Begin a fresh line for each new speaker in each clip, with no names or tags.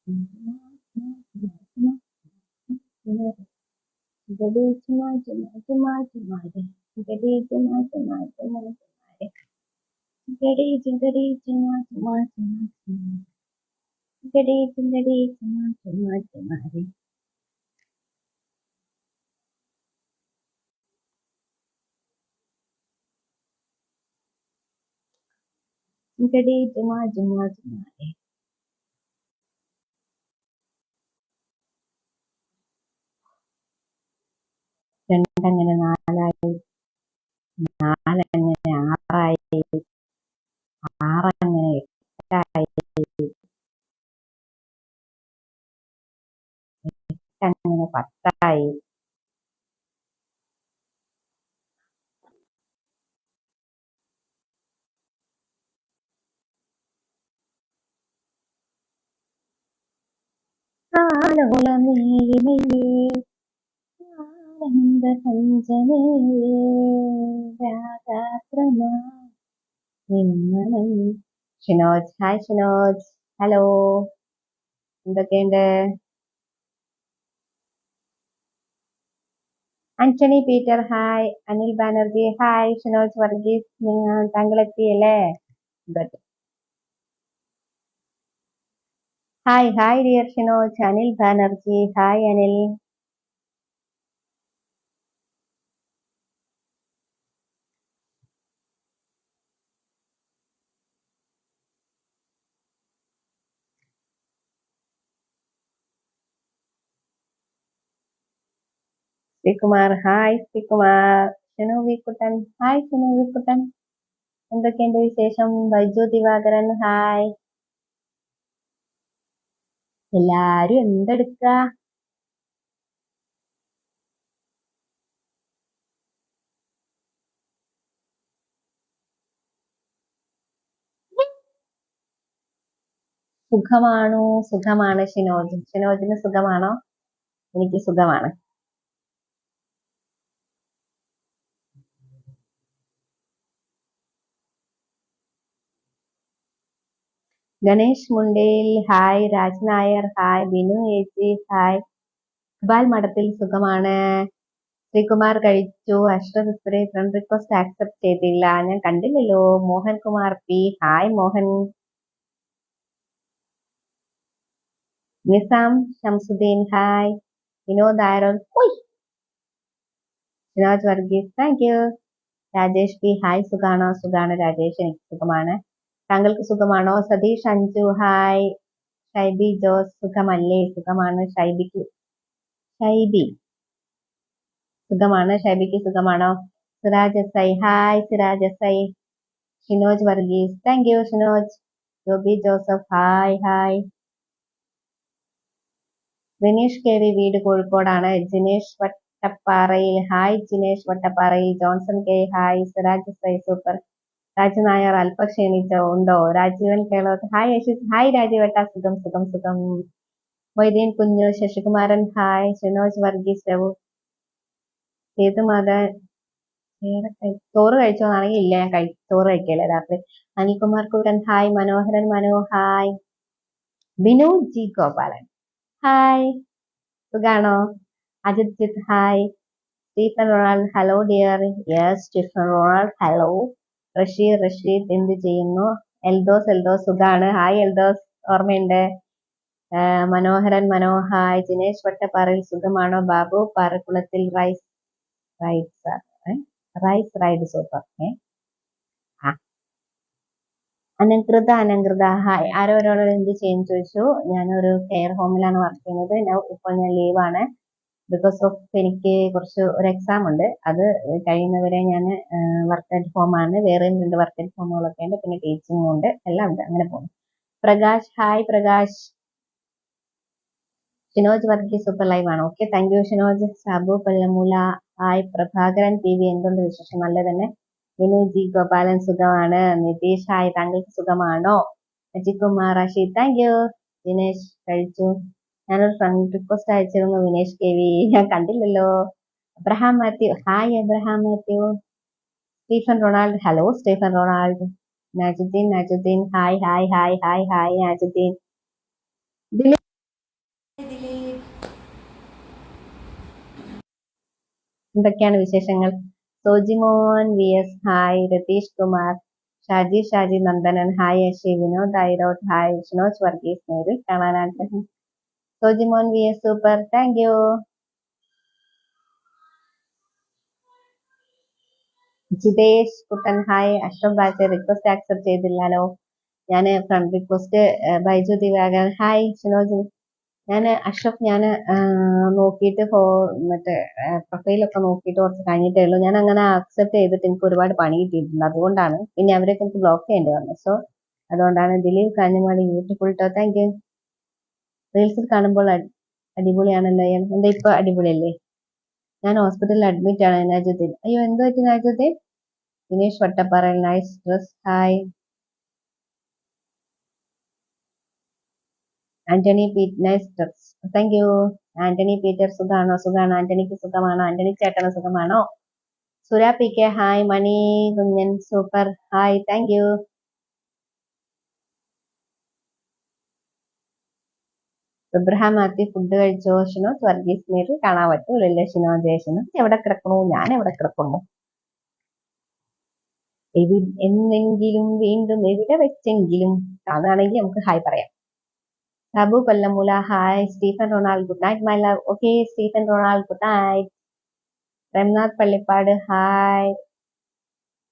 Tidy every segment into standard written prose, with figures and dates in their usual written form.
Gadi chuma chuma chuma chuma re. Gadi chuma chuma chuma chuma re. Gadi chingadi chuma chuma chuma chuma. Gadi chingadi chuma chuma chuma re. Gadi chuma chuma chuma re. രണ്ടങ്ങനെ നാലായി, നാലങ്ങനെ ആറായി, ആറങ്ങനെ എട്ടായി, എട്ടങ്ങനെ പത്തായി, ആലോലമേലിമേലേ ആനന്ദ പഞ്ചമേ രാഗാത്രമാ നിന്മനം. Shinoj, hi Shinoj, hello, എന്തൊക്കെയുണ്ട്? Antony Peter hi, Anil Banerjee hi, Shinoj Varghese താങ്കൾ എത്തിയല്ലേ? Good. Hi hi dear Shinoj, Anil Banerjee hi Anil. Sreekumar hi Sreekumar. Shinu Vikkuttan hi Shinu Vikkuttan, എന്തൊക്കെയുണ്ട് വിശേഷം? ബൈജു ദിവാകരൻ ഹായ്. എല്ലാരും എന്തെടുക്ക? സുഖമാണോ? സുഖമാണ് ഷിനോജ്. ഷിനോജിന് സുഖമാണോ? എനിക്ക് സുഖമാണ്. ഗണേഷ് മുണ്ടേൽ ഹായ്, രാജ് നായർ ഹായ്, ബിനു ഏച്ചി ഹായ്. ഇക്ബാൽ മഠത്തിൽ സുഖമാണ്. ശ്രീകുമാർ കഴിച്ചു. അഷ്റഫ് ഫ്രണ്ട് റിക്വസ്റ്റ് ആക്സെപ്റ്റ് ചെയ്തില്ല, ഞാൻ കണ്ടില്ലല്ലോ. Mohan Kumar P hi Mohan. Nizam Shamsuddin hi. Vinod Arol ഹോയ്. Sinaj Varghese thank you. Rajesh P hi, സുഖാണോ? സുഖാണ് രാജേഷ്, എനിക്ക് സുഖമാണ്. താങ്കൾക്ക് സുഖമാണോ? സതീഷ് അഞ്ജു ഹായ്. ഷൈബി ജോസ് സുഖമല്ലേ? സുഖമാണ് ഷൈബിക്ക്. ഷൈബി സുഖമാണ്. ഷൈബിക്ക് സുഖമാണോ? Siraj S I hi Siraj S I. Shinoj Varghese thank you Shinoj. Joby Joseph hi hi. Vineesh K V വീട് കോഴിക്കോടാണ്. ജിനേഷ് വട്ടപ്പാറയിൽ ഹായ്. ജിനേഷ് വട്ടപ്പാറയിൽ. Johnson K hi. Siraj S I super. Raju Nair അല്പം ക്ഷീണിച്ചോ? ഉണ്ടോ? രാജീവൻ കേളോത്ത് ഹായ്. യശിത് ഹായ്. രാജീവട്ട സുഖം സുഖം സുഖം. മൊയ്തീൻ കുഞ്ഞു. ശശികുമാരൻ ഹായ്. ഷിനോജ് വർഗീസ് രവു. സേതുമാധവൻ ചോറ് കഴിച്ചോന്നാണെങ്കിൽ ഇല്ല, ഞാൻ ചോറ് കഴിക്കില്ല രാത്രി. Anilkumar Kuran hi. Manoharan Manu hi. Binu G Gopalan hi, സുഖാണോ? Ajith Jith hi. Stephen Ronald hello dear. Yes Stephen Ronald hello. Rasheed എന്ത് ചെയ്യുന്നു? എൽദോസ് സുഖാണ്. ഹായ് എൽദോസ്, ഓർമ്മയുണ്ട്. മനോഹരൻ മനോ ഹായ്. ജിനേഷ് വട്ടപ്പാറയിൽ സുഖമാണോ? ബാബു പാറക്കുളത്തിൽ റൈസ് റൈഡ് സൂപ്പർ. അനങ്കൃത ഹായ്. ആരോരോട് എന്ത് ചെയ്യും ചോദിച്ചു. ഞാനൊരു കെയർ ഹോമിലാണ് വർക്ക് ചെയ്യുന്നത്. ഇപ്പോൾ ഞാൻ ലീവാണ്. ബിക്കോസ് ഓഫ് എനിക്ക് ഒരു എക്സാം ഉണ്ട്, അത് കഴിയുന്നവരെ ഞാൻ വർക്ക് അറ്റ് ഹോം ആണ്. വേറെയും 2 വർക്ക് അറ്റ് ഹോമുകളൊക്കെ ഉണ്ട്, പിന്നെ ടീച്ചിങ്ങും ഉണ്ട്, എല്ലാം ഉണ്ട്. അങ്ങനെ പോകുന്നു. Prakash hi Prakash. Shinoj Varghese super live ആണ്. Okay thank you Shinoj. Sabu Pallamoola hi. Prabhakaran P V എന്തുണ്ട് വിശേഷം? നല്ല തന്നെ. വിനു ജി ഗോപാലൻ സുഖമാണ്. നിതീഷ് ഹായ്. താങ്കൾക്ക് സുഖമാണോ? Ajikumar Rasheed thank you. ദിനേശ് കഴിച്ചു. ഞാനൊരു ഫ്രണ്ട് റിക്വസ്റ്റ് അയച്ചിരുന്നു വിനേഷ് കെ വി, ഞാൻ കണ്ടില്ലല്ലോ. Abraham Mathew hi. Abraham Mathew. Stephen Ronald hello Stephen Ronald. Najuddeen hi hi hi hi hi Najuddeen. എന്തൊക്കെയാണ് വിശേഷങ്ങൾ? Sojimon V S hi, Ratheesh Kumar, Shaji Nandanan hi, Ashi Vinod Airottu hi, Shinoj Varghese നേരിൽ കാണാൻ ആഗ്രഹം. Sojimon V S super, thank you. Jithesh Kuttan hi, Ashraf batch request accept ചെയ്തില്ലല്ലോ. ഞാൻ friend request Baiju Divakaran hi, Shinoj. ഞാൻ അഷ്റഫ് നോക്കിയിട്ട് മറ്റേ പ്രൊഫൈലൊക്കെ നോക്കിയിട്ട് കുറച്ച് കഴിഞ്ഞിട്ടേ ഉള്ളൂ. ഞാൻ അങ്ങനെ അക്സെപ്റ്റ് ചെയ്തിട്ട് എനിക്ക് ഒരുപാട് പണി കിട്ടിയിട്ടുണ്ട്, അതുകൊണ്ടാണ്. പിന്നെ അവരൊക്കെ എനിക്ക് ബ്ലോക്ക് ചെയ്യേണ്ടി വന്നു. സോ അതുകൊണ്ടാണ്. ദിലീപ് കാഞ്ഞമാടി ബ്യൂട്ടിഫുൾ ടോ, താങ്ക് യു. റീൽസിൽ കാണുമ്പോൾ അടിപൊളിയാണല്ലോ അയാൾ. എന്താ ഇപ്പൊ അടിപൊളിയല്ലേ? ഞാൻ ഹോസ്പിറ്റലിൽ അഡ്മിറ്റ് ആണ് നാജുദ്ദീൻ. അയ്യോ, എന്ത് പറ്റി Najuddeen? Dinesh Vattappara nice dress hi. Antony Peter nice dress, thank you. Antony Peter സുഖാണോ? സുഖാണ്. ആന്റണിക്ക് സുഖമാണോ? ആന്റണി ചേട്ടന് സുഖമാണോ? Sura P K hi, Mani Kunjan super hi, thank you. Ibrahim Mathew food കഴിച്ചോ? ഷിനോജ് വർഗീസ് നേരിൽ കാണാൻ പറ്റൂലല്ലേ? ഷിനോജ് എവിടെ കിടക്കണു? ഞാൻ എവിടെ കിടക്കുന്നു? എന്നെങ്കിലും വീണ്ടും എവിടെ വെച്ചെങ്കിലും അതാണെങ്കിൽ നമുക്ക് ഹായ് പറയാം. Sabu Kollamula hi, Stephen Ronald good night my love. Okay Stephen Ronald good night. Ramnath Pallippad hi.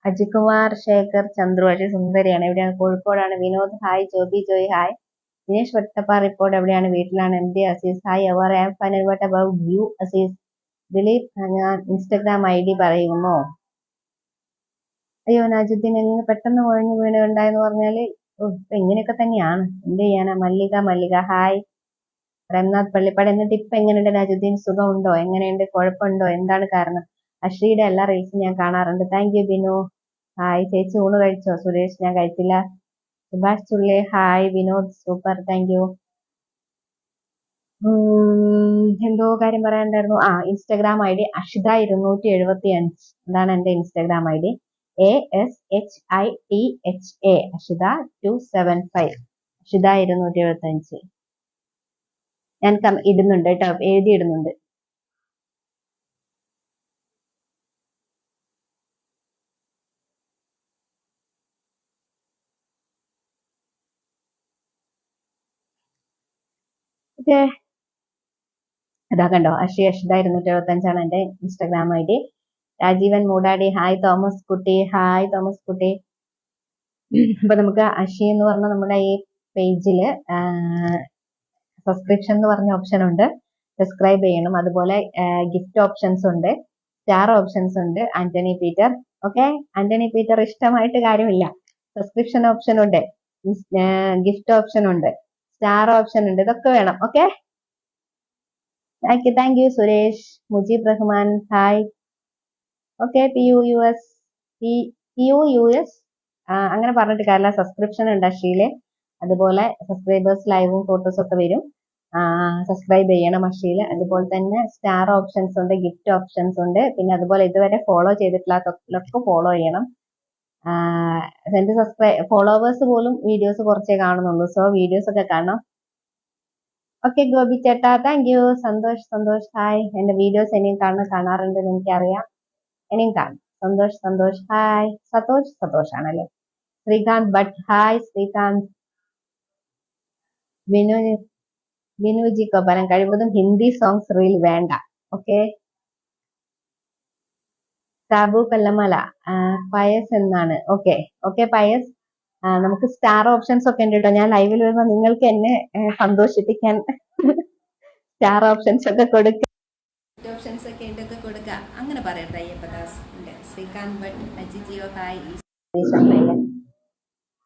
Ajikumar Shekhar Chandru Aji സുന്ദരിയാണ്. എവിടെയാണ്? കോഴിക്കോടാണ്. Vinod hi. Joby Joy hi. Dinesh Vattappara report എവിടെയാണ്? വീട്ടിലാണ്. M D Azeez hi. അവർ am final what about you Azeez? Dileep ഞാൻ ഇൻസ്റ്റഗ്രാം ഐ ഡി പറയുമോ? അയ്യോ നാജുദ്ദീൻ എന്ന് പെട്ടെന്ന് ഒഴിഞ്ഞു വീണുണ്ടായെന്ന് പറഞ്ഞാല് ഇങ്ങനെയൊക്കെ തന്നെയാണ്, എന്ത് ചെയ്യാനാ. മല്ലിക ഹായ്. രംനാഥ് പള്ളിപ്പാട് എന്നിട്ട് ഇപ്പൊ എങ്ങനെയുണ്ട് നാജുദ്ദീൻ? സുഖമുണ്ടോ? എങ്ങനെയുണ്ട്? കുഴപ്പമുണ്ടോ? എന്താണ് കാരണം? അശ്രീയുടെ എല്ലാ റീൽസും ഞാൻ കാണാറുണ്ട്, താങ്ക് യു. ബിനു ഹായ്. ചേച്ചി ഊണ് കഴിച്ചോ? സുരേഷ് ഞാൻ കഴിച്ചില്ല. സുഭാഷ് ചുള്ളേ hi. Vinod super, thank you. എന്തോ കാര്യം പറയാനുണ്ടായിരുന്നു. Instagram I D Ashitha 275. അതാണ് എന്റെ Instagram I D. ASHITHA Ashitha 275. Ashitha 275. ഞാൻ ഇടുന്നുണ്ട് കേട്ടോ, എഴുതിയിടുന്നുണ്ട്. ഓക്കെ, അതാ കണ്ടോ, അഷിത 275 എന്റെ Instagram I D. Rajeevan Moodadi hi. Thomas കുട്ടി ഹായ്. തോമസ് കുട്ടി. അപ്പൊ നമുക്ക് അഷി എന്ന് പറഞ്ഞ നമ്മുടെ ഈ പേജില് സബ്സ്ക്രിപ്ഷൻ എന്ന് പറഞ്ഞ ഓപ്ഷൻ ഉണ്ട്, സബ്സ്ക്രൈബ് ചെയ്യണം. അതുപോലെ ഗിഫ്റ്റ് ഓപ്ഷൻസ് ഉണ്ട്, സ്റ്റാർ ഓപ്ഷൻസ് ഉണ്ട്. ആന്റണി പീറ്റർ, ഓക്കെ. ആന്റണി പീറ്റർ ഇഷ്ടമായിട്ട് കാര്യമില്ല. സബ്സ്ക്രിപ്ഷൻ ഓപ്ഷൻ ഉണ്ട്, ഗിഫ്റ്റ് ഓപ്ഷൻ ഉണ്ട്, സ്റ്റാർ ഓപ്ഷൻ ഉണ്ട്, ഇതൊക്കെ വേണം. Okay, thank you Suresh. Mujeeb Rahman hi. Okay, PUUS അങ്ങനെ പറഞ്ഞിട്ട് കാര്യമില്ല. സബ്സ്ക്രിപ്ഷൻ ഉണ്ട് അഷിയില്. അതുപോലെ സബ്സ്ക്രൈബേഴ്സ് ലൈവും ഫോട്ടോസും ഒക്കെ വരും. സബ്സ്ക്രൈബ് ചെയ്യണം അഷിയില്. അതുപോലെ തന്നെ സ്റ്റാർ ഓപ്ഷൻസ് ഉണ്ട്, ഗിഫ്റ്റ് ഓപ്ഷൻസ് ഉണ്ട്. പിന്നെ അതുപോലെ ഇതുവരെ ഫോളോ ചെയ്തിട്ടില്ലാത്തൊക്കെ ഫോളോ ചെയ്യണം. എന്റെ ഫോളോവേഴ്സ് പോലും വീഡിയോസ് കുറച്ചേ കാണുന്നുള്ളൂ. സോ വീഡിയോസ് ഒക്കെ കാണണം. ഓക്കെ ഗോപി ചേട്ടാ, താങ്ക് യു. സന്തോഷ് ഹായ്. എന്റെ വീഡിയോസ് ഇനിയും കാണാറുണ്ടെന്ന് എനിക്കറിയാം, ഇനിയും കാണും. സന്തോഷ് ഹായ്. സതോഷ് ആണല്ലേ. ശ്രീകാന്ത് ഭട്ട് ഹായ്. ശ്രീകാന്ത്. വിനുജി കൊപ്പനം കഴിവതും ഹിന്ദി സോങ്സ് റീൽ വേണ്ട. ഓക്കെ. സാബു കല്ലമല പയസ് എന്നാണ്. Okay Pius. നമുക്ക് സ്റ്റാർ ഓപ്ഷൻസ് ഒക്കെ ഉണ്ട് കേട്ടോ. ഞാൻ ലൈവിൽ വരുമ്പോൾ നിങ്ങൾക്ക് എന്നെ സന്തോഷിപ്പിക്കാൻ സ്റ്റാർ ഓപ്ഷൻസ് ഒക്കെ കൊടുക്കുക, അങ്ങനെ പറയട്ടെ. അയ്യപ്പദാസ്, ശ്രീകാന്ത് ഭട്ട്, അജി ജിയോ ഹായ്.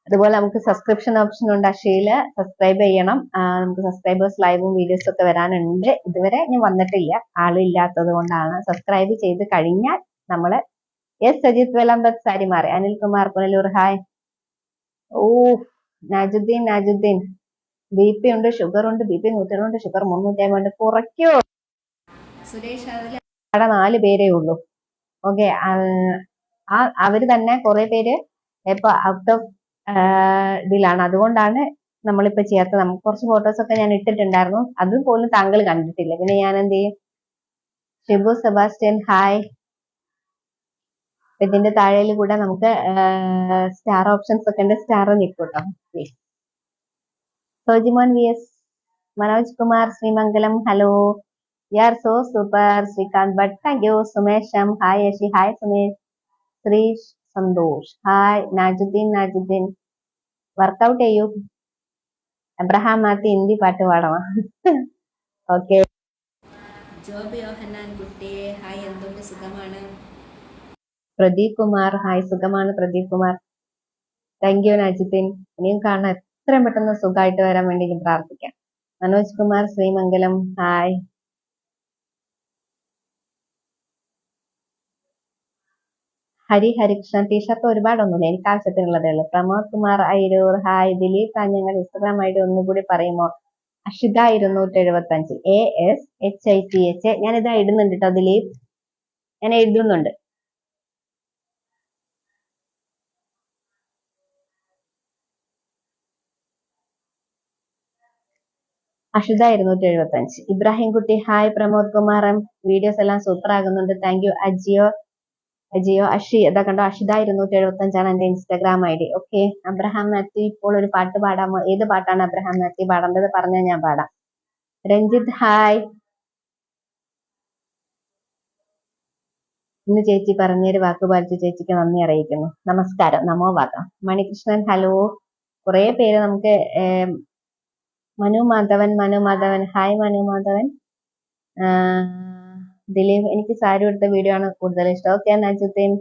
അതുപോലെ നമുക്ക് സബ്സ്ക്രിപ്ഷൻ ഓപ്ഷൻ ഉണ്ട് അഷയില്, സബ്സ്ക്രൈബ് ചെയ്യണം. നമുക്ക് സബ്സ്ക്രൈബേഴ്സ് ലൈവും വീഡിയോസ് ഒക്കെ വരാനുണ്ട്. ഇതുവരെ ഞാൻ വന്നിട്ടില്ല, ആളില്ലാത്തത് കൊണ്ടാണ്. സബ്സ്ക്രൈബ് ചെയ്ത് കഴിഞ്ഞാൽ നമ്മള് സജിത് വെലമ്പത് സാരിമാറി. അനിൽകുമാർ പുനലൂർ ഹായ്. നാജുദ്ദീൻ BP ഉണ്ട്, ഷുഗർ ഉണ്ട്. BP 120 ഉണ്ട്, ഷുഗർ 350 ഉണ്ട്. കുറയ്ക്കോ സുരേഷ്? അതിൽ 4 പേരേ ഉള്ളൂ. ഓക്കെ, അവര് തന്നെ കുറെ പേര് ഇപ്പൊ ഔട്ട് ഓഫ് ഇതിലാണ്. അതുകൊണ്ടാണ് നമ്മളിപ്പോ ചെയ്യാത്തത്. നമുക്ക് കുറച്ച് ഫോട്ടോസ് ഒക്കെ ഞാൻ ഇട്ടിട്ടുണ്ടായിരുന്നു, അതുപോലും താങ്കൾ കണ്ടിട്ടില്ല. പിന്നെ ഞാൻ എന്ത് ചെയ്യും? ഷിബു സെബാസ്റ്റ്യൻ ഹായ്. ഇതിന്റെ താഴെയിൽ കൂടെ നമുക്ക് സ്റ്റാർ ഓപ്ഷൻസ് ഒക്കെ ഉണ്ട്. സ്റ്റാർ നിൽക്കൂട്ടോ. Sojimon VS, Manoj Kumar Sreemangalam, hello, you are so super Sreekanth Bhat, thank you. സുമേഷം, hi Yashi, hi Sumesh. Sreesh Santhosh, hi. Najuddeen workout ചെയ്യൂ. അബ്രഹാം മാത്തി ഹിന്ദി പാട്ട് പാടണം. ഓക്കെ.
ജോബ് യോഹന്നാൻ കുട്ടിയെ, ഹായ്, എന്തുകൊണ്ട് സുഖമാണ്?
പ്രദീപ് കുമാർ, ഹായ്, സുഖമാണ് പ്രദീപ് കുമാർ. Thank you Najuddeen. ഇനിയും കാണാൻ എത്രയും പെട്ടെന്ന് സുഖമായിട്ട് വരാൻ വേണ്ടി ഞാൻ പ്രാർത്ഥിക്കാം. മനോജ് കുമാർ ശ്രീമംഗലം, ഹായ്. ഹരികൃഷ്ണൻ, ടീഷർട്ട് ഒരുപാടൊന്നുമില്ല, എനിക്ക് ആവശ്യത്തിനുള്ളതേ ഉള്ളൂ. Pramod Kumar Ayiroor, hi. Dileep Kanhangal, Instagram ID ഒന്നുകൂടി പറയുമോ? അഷിത 275, ASHITH. ഞാനിതാ ഇടുന്നുണ്ട് കേട്ടോ ദിലീപ്, ഞാൻ എഴുതുന്നുണ്ട്. അഷിത 275. ഇബ്രാഹിം കുട്ടി, ഹായ്. പ്രമോദ് കുമാർ, വീഡിയോസ് എല്ലാം സൂപ്പർ ആകുന്നുണ്ട്, താങ്ക് യു. അജിയോ അഷി, അതാ കണ്ടോ, അഷിത 275 എന്റെ Instagram ID. Okay. Abraham Mathew, ഇപ്പോൾ ഒരു പാട്ട് പാടാമോ? ഏത് പാട്ടാണ് അബ്രഹാം മാത്യു പാടേണ്ടത് പറഞ്ഞാൽ ഞാൻ പാടാം. രഞ്ജിത്ത്, ഹായ്. ഇന്ന് ചേച്ചി പറഞ്ഞൊരു വാക്ക് പാലിച്ച് ചേച്ചിക്ക് നന്ദി അറിയിക്കുന്നു. നമസ്കാരം, നമോ വാകം. മണികൃഷ്ണൻ, ഹലോ. കുറെ പേര് നമുക്ക് മനു മാധവൻ, ഹായ് മനു മാധവൻ. ദിലീപ്, എനിക്ക് സാരി എടുത്ത വീഡിയോ ആണ് കൂടുതൽ ഇഷ്ടം. ഓക്കെ നജുദ്ദീൻ.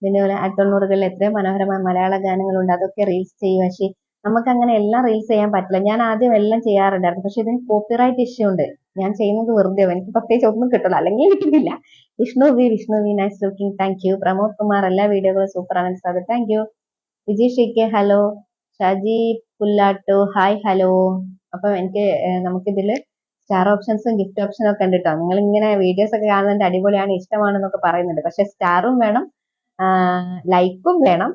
പിന്നെ 90കളിൽ എത്രയോ മനോഹരമായ മലയാള ഗാനങ്ങളുണ്ട്, അതൊക്കെ റീൽസ് ചെയ്യും. പക്ഷേ നമുക്ക് അങ്ങനെ എല്ലാം റീൽസ് ചെയ്യാൻ പറ്റില്ല. ഞാൻ ആദ്യം എല്ലാം ചെയ്യാറുണ്ടായിരുന്നു, പക്ഷെ ഇതിന് കോപ്പിറൈറ്റ് ഇഷ്യൂ ഉണ്ട്. ഞാൻ ചെയ്യുന്നത് വെറുതെ, എനിക്ക് പ്രത്യേകിച്ച് ഒന്നും കിട്ടില്ല, അല്ലെങ്കിൽ കിട്ടുന്നില്ല. Vishnu V nice looking, thank you. Pramod Kumar, എല്ലാ വീഡിയോകളും സൂപ്പർ ആണ് സാർ, താങ്ക് യു. വിജയ് ഷിക്കെ, hello. Shaji Pullattu, hi, hello. അപ്പൊ എനിക്ക് നമുക്കിതില് സ്റ്റാർ ഓപ്ഷൻസും ഗിഫ്റ്റ് ഓപ്ഷനും ഒക്കെ ഉണ്ട് കേട്ടോ. നിങ്ങൾ ഇങ്ങനെ വീഡിയോസ് ഒക്കെ കാണുന്നുണ്ട്, അടിപൊളിയാണ്, ഇഷ്ടമാണെന്നൊക്കെ പറയുന്നുണ്ട്. പക്ഷെ സ്റ്റാറും വേണം, ലൈക്കും വേണം,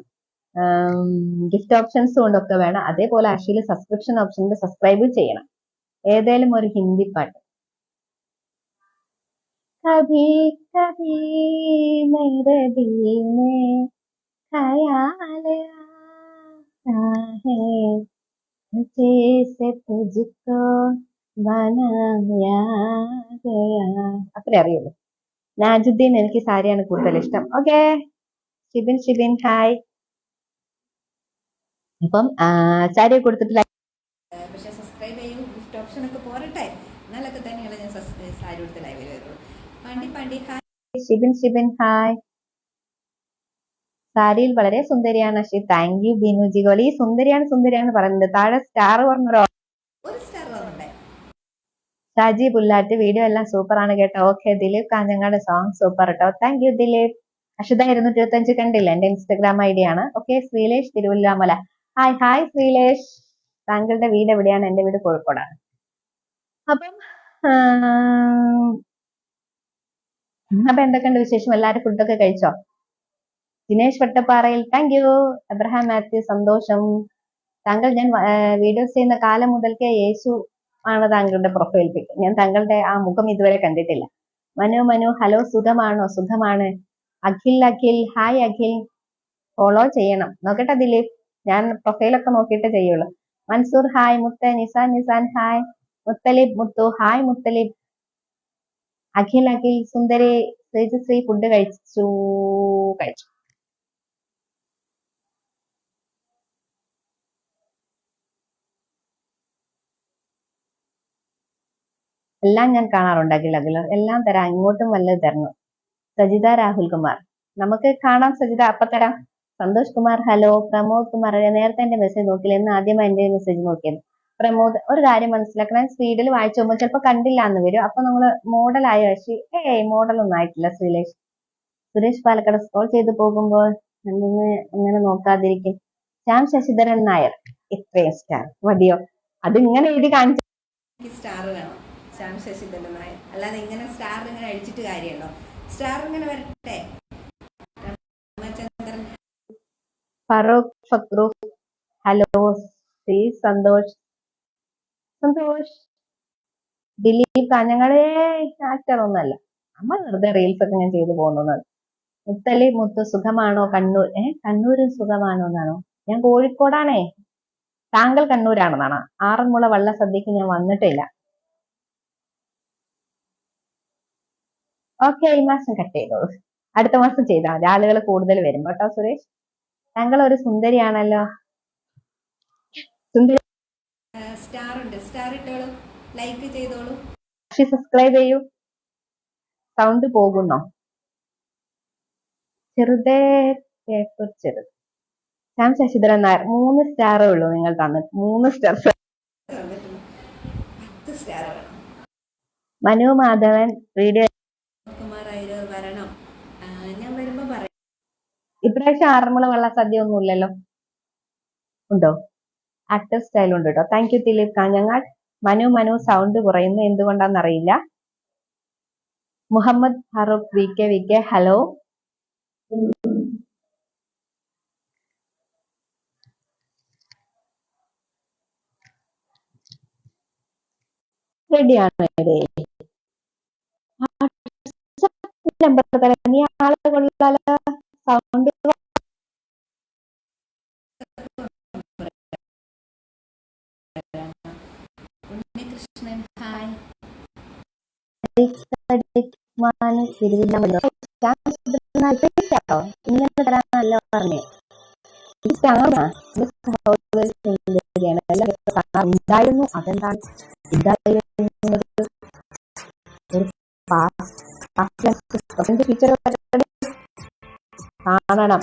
ഗിഫ്റ്റ് ഓപ്ഷൻസും കൊണ്ടൊക്കെ വേണം. അതേപോലെ അഷിയിൽ സബ്സ്ക്രിപ്ഷൻ ഓപ്ഷൻ ഉണ്ട്, സബ്സ്ക്രൈബ് ചെയ്യണം. ഏതേലും ഒരു ഹിന്ദി പാട്ട്. കഭി കഭി മേരെ ദിൽ മേ ഖയാൽ ആതാ ഹൈ, ജൈസെ തുജ്കോ ബനായാ ഗയാ. അത്രേ അറിയുള്ളൂ. നാജുദ്ദീൻ, എനിക്ക് സാരിയാണ് കൂടുതൽ ഇഷ്ടം. ഓക്കെ. ഷിബിൻ, ഹായ്. അപ്പം സാരി കൊടുത്തിട്ടില്ല,
പക്ഷെ സബ്സ്ക്രൈബ് ചെയ്യും, ഗിഫ്റ്റ് ഓപ്ഷൻ ഒക്കെ പോരട്ടെ, എന്നാലൊക്കെ തന്നെയാണ് ഞാൻ സാരി കൊടുത്ത് ലൈവിൽ വരുള്ളൂ. പാണ്ടി, ഹായ്.
ഷിബിൻ, ഹായ്. സാരിയിൽ വളരെ സുന്ദരിയാണ് അഷി, താങ്ക് യു. ബിനുജി ഗോളി, സുന്ദരിയാണ് പറയുന്നത്. താഴെ സ്റ്റാർ പറഞ്ഞൊരു
സ്റ്റാർ വന്നോട്ടെ.
ഷാജി പുല്ലാറ്റ്, വീഡിയോ എല്ലാം സൂപ്പർ ആണ് കേട്ടോ. Okay. Dileep Kanhangad, song super കേട്ടോ, താങ്ക് യു ദിലീപ്. അഷിത 225 കണ്ടില്ല, എന്റെ ഇൻസ്റ്റഗ്രാം ID ആണ്. ഓക്കെ. ശ്രീലേഷ് തിരുവല്ലാമല, ഹായ് ശ്രീലേഷ്. താങ്കളുടെ വീട് എവിടെയാണ്? എന്റെ വീട് കോഴിക്കോടാണ്. അപ്പം എന്തൊക്കെയുണ്ട് വിശേഷം? എല്ലാരും ഫുഡൊക്കെ കഴിച്ചോ? ദിനേശ് വട്ടപ്പാറയിൽ, താങ്ക് യു. അബ്രഹാം മാത്യു, സന്തോഷം. താങ്കൾ, ഞാൻ വീഡിയോസ് ചെയ്യുന്ന കാലം മുതൽക്കേ യേശു ആണ് താങ്കളുടെ പ്രൊഫൈൽ പിക്. ഞാൻ താങ്കളുടെ ആ മുഖം ഇതുവരെ കണ്ടിട്ടില്ല. മനു, ഹലോ, സുഖമാണ്. അഖിൽ, ഹായ് അഖിൽ. ഫോളോ ചെയ്യണം. നോക്കട്ടെ ദിലീപ്, ഞാൻ പ്രൊഫൈലൊക്കെ നോക്കിയിട്ട് ചെയ്യുള്ളൂ. Mansoor, hi. Nisan, hi. Muthu, hi Muthalib. Akhil, സുന്ദരി, ശ്രീ ഫുഡ് കഴിച്ചു. എല്ലാം ഞാൻ കാണാറുണ്ട് അഖിൽ, എല്ലാം തരാം, ഇങ്ങോട്ടും വല്ലത് തരണം. സജിത രാഹുൽ കുമാർ, നമുക്ക് കാണാം സജിത, അപ്പൊ തരാം. സന്തോഷ് കുമാർ, ഹലോ. പ്രമോദ് കുമാർ, നേരത്തെ എന്റെ മെസ്സേജ് നോക്കില്ല, എന്ന് ആദ്യമായി എന്റെ മെസ്സേജ് നോക്കിയത്. പ്രമോദ്, ഒരു കാര്യം മനസ്സിലാക്കണം, സ്പീഡിൽ വായിച്ചു പോകുമ്പോൾ ചിലപ്പോൾ കണ്ടില്ല എന്ന് വരും. അപ്പൊ നമ്മള് മോഡലായ പക്ഷേ മോഡലൊന്നും ആയിട്ടില്ല. സുരേഷ് പാലക്കാട്, സ്ക്രോൾ ചെയ്ത് പോകുമ്പോൾ എങ്ങനെ നോക്കാതിരിക്കും. ശ്യാം ശശിധരൻ നായർ, ഇത്രയും സ്റ്റാർ മതിയോ? അത് ഇങ്ങനെ എഴുതി കാണിച്ചു.
സ്റ്റാർ വേണം, ശ്യാം ശശിധരൻ നായർ. അല്ലാതെ ഇങ്ങനെ സ്റ്റാർ ഇങ്ങനെ അടിച്ചിട്ട് കാര്യമുണ്ടോ? സ്റ്റാർ ഇങ്ങനെ വരട്ടെ.
ഫറൂഖ് ഫക്രു, ഹലോ. സന്തോഷ്, ദിലീപ് കാഞ്ഞങ്ങളെ ആക്ടർ ഒന്നല്ല, നമ്മൾ വെറുതെ റീൽസ് ഒക്കെ ഞാൻ ചെയ്തു പോകുന്നത്. മുത്തലി മുത്തു സുഖമാണോ കണ്ണൂർ കണ്ണൂര് സുഖമാണോ എന്നാണോ? ഞാൻ കോഴിക്കോടാണേ. താങ്കൾ കണ്ണൂരാണെന്നാണ്. ആറന്മുള വള്ള സദ്യക്ക് ഞാൻ വന്നിട്ടില്ല. ഓക്കെ, ഈ മാസം കട്ട് ചെയ്തോളൂ. അടുത്ത മാസം ചെയ്താൽ മതി, ആളുകൾ കൂടുതൽ വരും കേട്ടോ. സുരേഷ്, താങ്കൾ ഒരു സുന്ദരിയാണല്ലോ. സുന്ദരി
സ്റ്റാർ ഉണ്ട്, സ്റ്റാർ ഇട്ടോളൂ, ലൈക്ക് ചെയ്തോളൂ,
സബ്സ്ക്രൈബ് ചെയ്യൂ. സൗണ്ട് പോകുന്നോ? ചെറുതേ ചെറുത്. ശ്യാം ശശിധരൻ നായർ 3 സ്റ്റാറേ ഉള്ളൂ നിങ്ങൾ തന്നിട്ട്. 3 സ്റ്റാർ.
തന്നിട്ടുള്ളൂ. 10 സ്റ്റാർ വേണം.
മനു മാധവൻ വീഡിയോ
കുമാർ ആയിരോ വരണം. ഞാൻ വരുമ്പോ പറയാം.
ഇപ്രാവശ്യം ആറന്മുള വള്ള സദ്യ ഒന്നും ഇല്ലല്ലോ. ഉണ്ടോ? ആക്ടർ സ്റ്റൈൽ ഉണ്ട് കേട്ടോ. Thank you Dileep Kanhangad. Manu sound കുറയുന്നു, എന്തുകൊണ്ടാണെന്നറിയില്ല. Muhammad Farooq V K hello. റെഡിയാണ്. നമ്പർ തരാം. നീ ആളെ കൊള്ളാലോ. Sound
Unnikrishnan hi.
ഇങ്ങനെ തരാനല്ലോ പറഞ്ഞേ. ഉണ്ടായിരുന്നു. അതെന്താണ് ഫീച്ചർ കാണണം.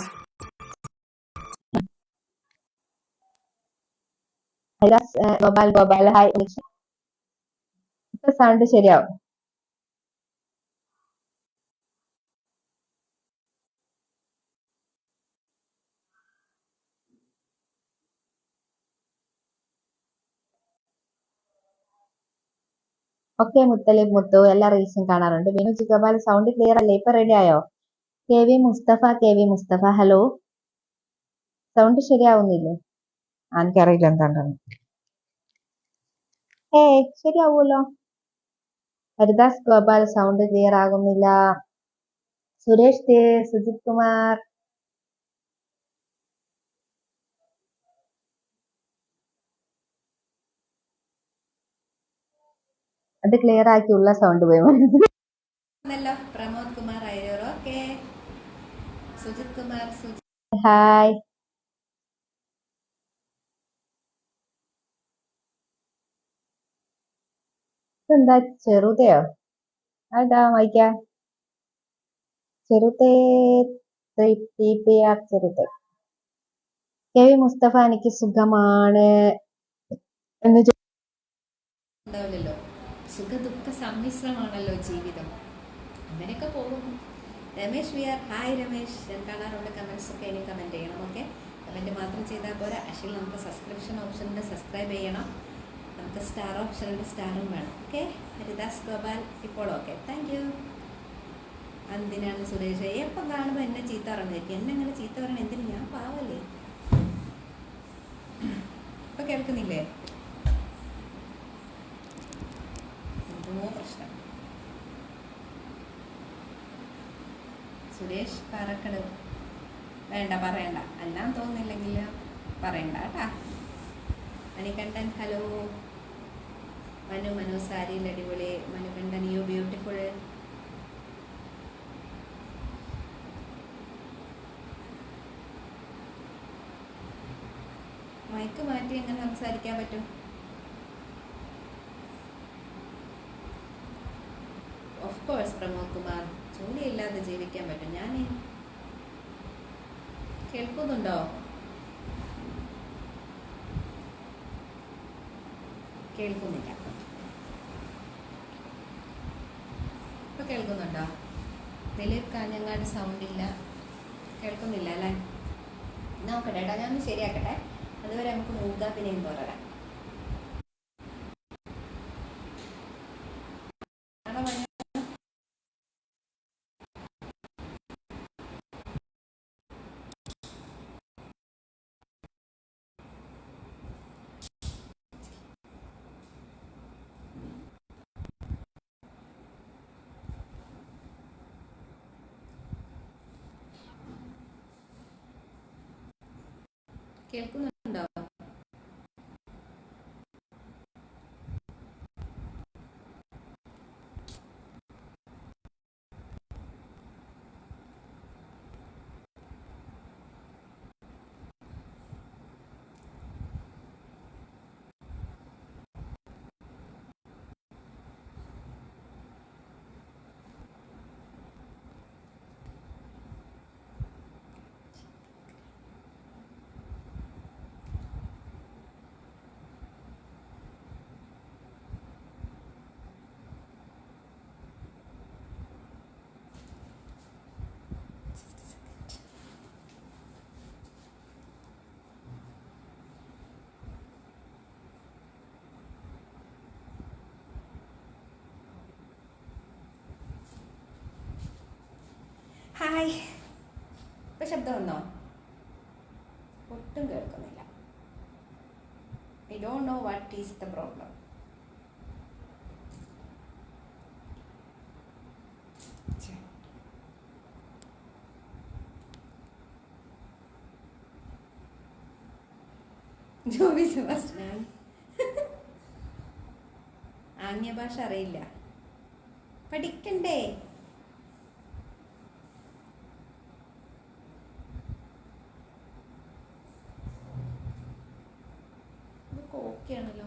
ഗോപാൽ ഹായ്. ഇപ്പൊ സൗണ്ട് ശരിയാവും. ഓക്കെ മുത്തലിബ് മുത്തു എല്ലാ റീൽസും കാണാറുണ്ട്. ബിനു ഗോപാൽ സൗണ്ട് ക്ലിയർ അല്ലേ? ഇപ്പൊ റെഡി ആയോ? K V Mustafa hello. Sound ശരിയാവുന്നില്ലേ? എനിക്കറിയില്ല എന്താണെന്ന്. ശരിയാവൂല്ലോ. ഹരിദാസ് ഗോപാൽ സൗണ്ട് ക്ലിയർ ആകുന്നില്ല. സുരേഷ് ദേ, സുജിത് കുമാർ, അത് ക്ലിയർ ആക്കിയുള്ള സൗണ്ട് പോയി.
പ്രമോദ് കുമാർ ആയിരോ. Okay, Sujith Kumar
hi. എന്താ ചെറുതയോ? അതാ വായിക്ക. ചെറുതേ ചെറുതേ. കെ വി മുസ്തഫ എനിക്ക് സുഖമാണ് എന്ന്
ഉണ്ടാവില്ലല്ലോ. സുഖ ദുഃഖ സമ്മിശ്രമാണല്ലോ ജീവിതം. അങ്ങനെയൊക്കെ പോകും. Ramesh V R hi. Ramesh, ഞാൻ കാണാറുണ്ട്. കമൻസ് ഒക്കെ ഇനി കമൻറ്റ് ചെയ്യണം. ഓക്കെ, കമൻറ്റ് മാത്രം ചെയ്താൽ പോരാ. ആക്ച്വലി നമുക്ക് സബ്സ്ക്രിപ്ഷൻ ഓപ്ഷനുണ്ട്, സബ്സ്ക്രൈബ് ചെയ്യണം. നമുക്ക് സ്റ്റാർ ഓപ്ഷനുണ്ട്, സ്റ്റാറും വേണം. ഓക്കെ, ഹരിദാസ് ഗോപാൽ ഇപ്പോൾ ഓക്കെ, താങ്ക് യു. എന്തിനാണ് സുരേഷ് എപ്പം കാണുമ്പോൾ എന്നെ ചീത്ത പറഞ്ഞേക്കും? എന്നെ അങ്ങനെ ചീത്ത പറയണം എന്തിന്? ഞാൻ പാവല്ലേ. ഇപ്പൊ കേൾക്കുന്നില്ലേ? എന്തോ പ്രശ്നം. സുരേഷ് പാറക്കട് വേണ്ട, പറയണ്ട. എല്ലാം തോന്നുന്നില്ലെങ്കിൽ പറയണ്ട കേട്ടാ. മണികണ്ഠൻ ഹലോ. മനു സാരിയിൽ അടിപൊളി. Manikandan you beautiful. മൈക്ക് മാറ്റി എങ്ങനെ സംസാരിക്കാൻ പറ്റും? ഓഫ് കോഴ്സ് പ്രമോദ് കുമാർ, ജോലിയില്ലാതെ ജീവിക്കാൻ പറ്റും. ഞാൻ കേൾക്കുന്നുണ്ടോ? കേൾക്കുന്നില്ല. ഇപ്പൊ കേൾക്കുന്നുണ്ടോ? ദിലീപ് കാഞ്ഞങ്ങാട് സൗണ്ട് ഇല്ല, കേൾക്കുന്നില്ല അല്ലേ? നോക്കട്ടെ ഏട്ടാ, ഞാൻ ശരിയാക്കട്ടെ. അതുവരെ നമുക്ക് മൂകാപ്പിനെയും തുടരാം. കേൾക്കുന്നുണ്ടോ? ഹായ്, ഇപ്പൊ ശബ്ദം വന്നോ? ഒട്ടും കേൾക്കുന്നില്ല. I don't know what is the problem. Joby Sebastian ആംഗ്യ ഭാഷ അറിയില്ല, പഠിക്കണ്ടേ? ഓക്കെ ആണല്ലോ.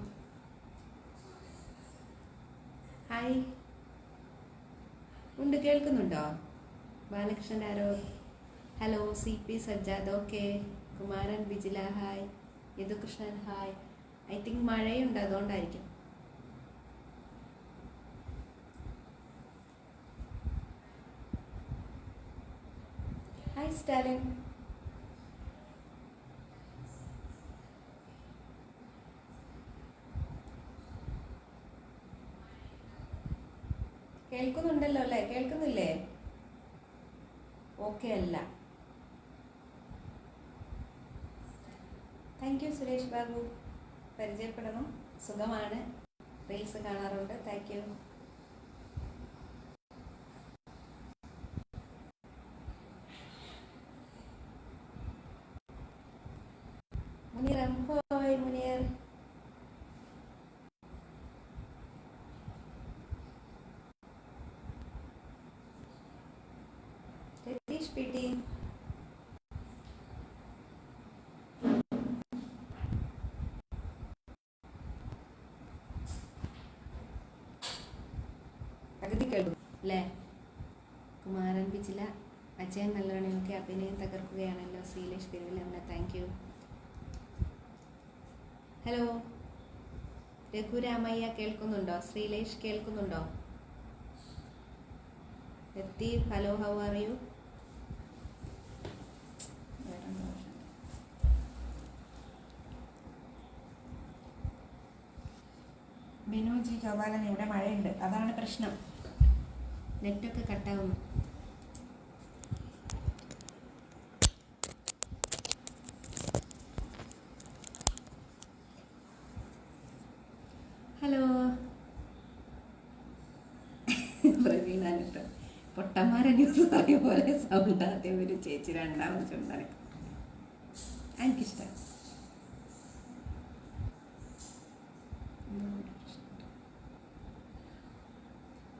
ഹായ്, ഉണ്ട്, കേൾക്കുന്നുണ്ടോ? ബാലകൃഷ്ണൻ ആരോ, hello. C P Sajjad, okay. Kumaran Vijila, hi. Yadukrishnan, hi. I think മഴയുണ്ട്, അതുകൊണ്ടായിരിക്കും. ഹായ് സ്റ്റാലിൻ. കേൾക്കുന്നുണ്ടല്ലോ അല്ലേ? കേൾക്കുന്നില്ലേ? ഓക്കെ അല്ല. Thank you Suresh Babu. പരിചയപ്പെടണം, സുഖമാണ്, റീൽസ് കാണാറുണ്ട്. Thank you. മുനീർ, ഹോയ് മുനീർ. രതീഷ് പി ടി, പകുതി കേൾക്കും അല്ലേ? കുമാരൻ പിച്ചില, അജയൻ നല്ലവണ്ണയൊക്കെ അഭിനയം തകർക്കുകയാണല്ലോ. Sreelesh Thiruvalla, thank you. Hello Raghuramayya, കേൾക്കുന്നുണ്ടോ? ശ്രീലേഷ് കേൾക്കുന്നുണ്ടോ? Latheef, hello, how are you? Binuji Gopalan, ഇവിടെ മഴയുണ്ട്, അതാണ് പ്രശ്നം, നെറ്റൊക്കെ കട്ടാവുന്നു. ഹലോ പ്രവീണാനിട്ട് പൊട്ടന്മാരെ ന്യൂസ് പറയും പോലെ സൗണ്ട്. ആദ്യം ഒരു ചേച്ചി, രണ്ടാമത് ചുണ്ടനക്ക്. എനിക്കിഷ്ടം.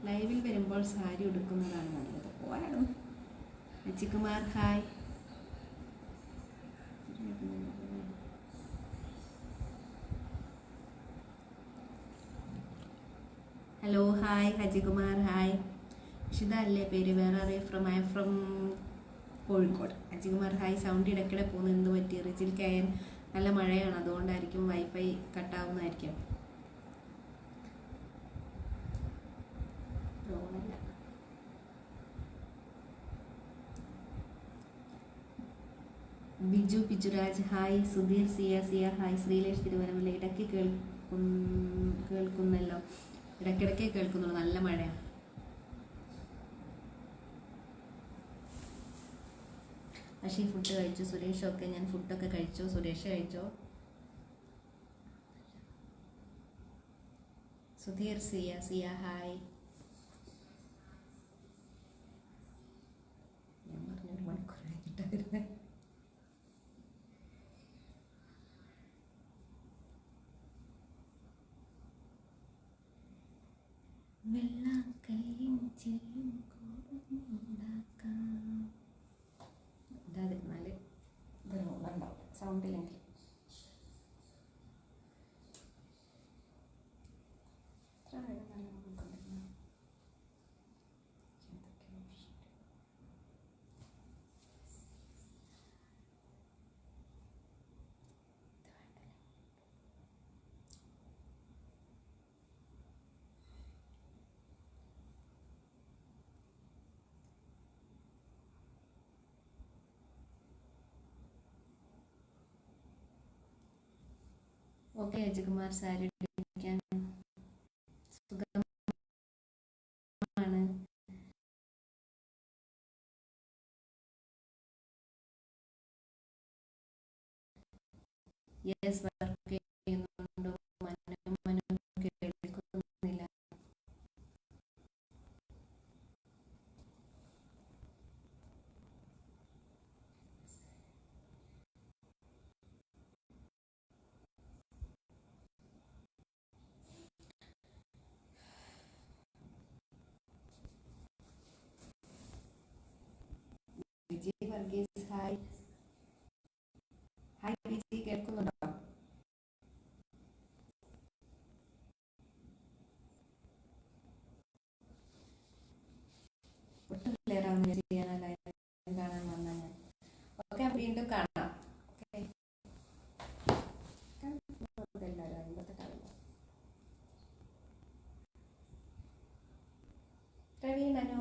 ലൈവിൽ വരുമ്പോൾ സാരി ഉടുക്കുന്നതാണ് നല്ലത്. പോരാടും. Ajikumar, hi. Hello, hi Ajikumar, hi. Ishitha അല്ലേ പേര്? വേറെ അറിയ from I from Kozhikode. Ajikumar, hi. Sound ഇടയ്ക്കിടെ പോകുന്നത് എന്ത് പറ്റി? റിജിൽ കയൻ, നല്ല മഴയാണ്, അതുകൊണ്ടായിരിക്കും, വൈഫൈ കട്ടാവുന്നതായിരിക്കും. ബിജു പിജുരാജ്, ഹായ്. സുധീർ സിയ, ഹായ്. ശ്രീലേഷ് തിരുവനമല, ഇടയ്ക്ക് കേൾക്കുന്നല്ലോ, ഇടയ്ക്കിടയ്ക്ക് കേൾക്കുന്നുള്ളൂ, നല്ല മഴയാണ്. പക്ഷേ ഫുഡ് കഴിച്ചു. സുരേഷൊക്കെ, ഞാൻ ഫുഡൊക്കെ കഴിച്ചു. സുരേഷ് കഴിച്ചോ? സുധീർ സിയ, ഹായ്. ഞാൻ പറഞ്ഞൊരു മണിക്കൂർ കഴിഞ്ഞിട്ടാണ് വരുന്നത്. വെള്ളാക്കല്ലിൻ ചില്ലും കൂടുണ്ടാക്കാം. ഇതാതിരുന്നാൽ ഇതൊരു ഉണ്ടാവും സൗണ്ടില്ലെങ്കിൽ. ഓക്കെ അജകുമാർ സാരി ഉടുക്കാൻ സുഖമാണ്. യെസ് വർക്ക് ചെയ്യുന്നുണ്ടോ? മനു കേൾക്കുന്നില്ല. വിജയ് വർഗീസ് ഹായ്. ഹായ് വിജയ്, കേൾക്കുന്നുണ്ടോ? ഒട്ടും ക്ലിയർ ആവുന്നില്ല. ചെയ്യാനായി കാണാൻ വന്ന ഞാൻ. ഓക്കെ, വീണ്ടും കാണാം. ഓക്കെ, എല്ലാവരും 58 രവി മനു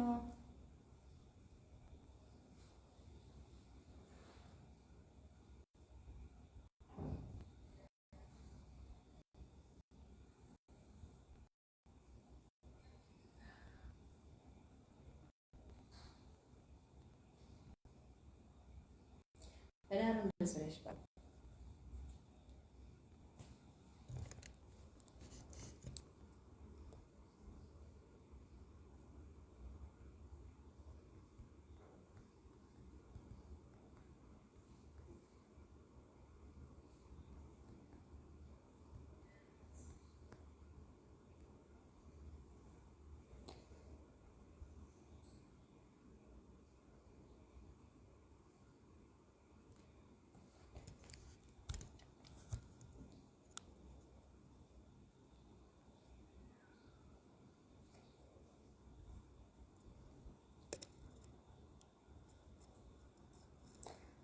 വരാറുണ്ട്. സുരേഷ് ബാബു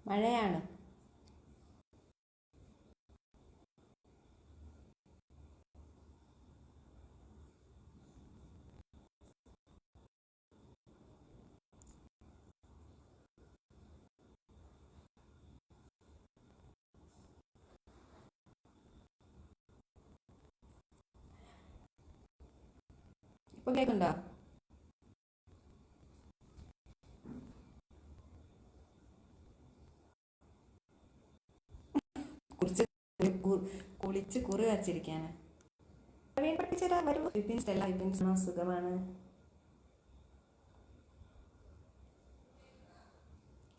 മഴയാണ്. ഇപ്പൊ കേൾക്കുന്നുണ്ടോ? കുളിച്ച് കുറി വച്ചിരിക്കാണ്. പഠിപ്പിച്ചതാ വരൂ. വിപിൻസ് അല്ല, വിപിൻസ് സുഖമാണ്.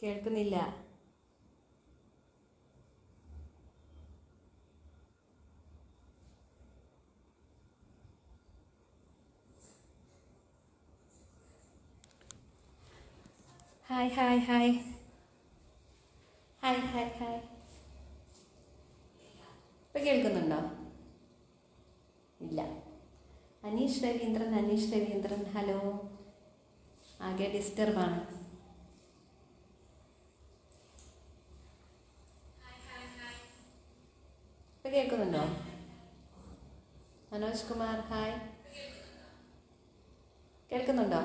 കേൾക്കുന്നില്ല. Hi hi hi hi hi hi. ഇപ്പൊ കേൾക്കുന്നുണ്ടോ? ഇല്ല. അനീഷ് രവീന്ദ്രൻ ഹലോ. ആകെ ഡിസ്റ്റർബാണ്. ഇപ്പൊ കേൾക്കുന്നുണ്ടോ? മനോജ് കുമാർ ഹായ്. കേൾക്കുന്നുണ്ടോ?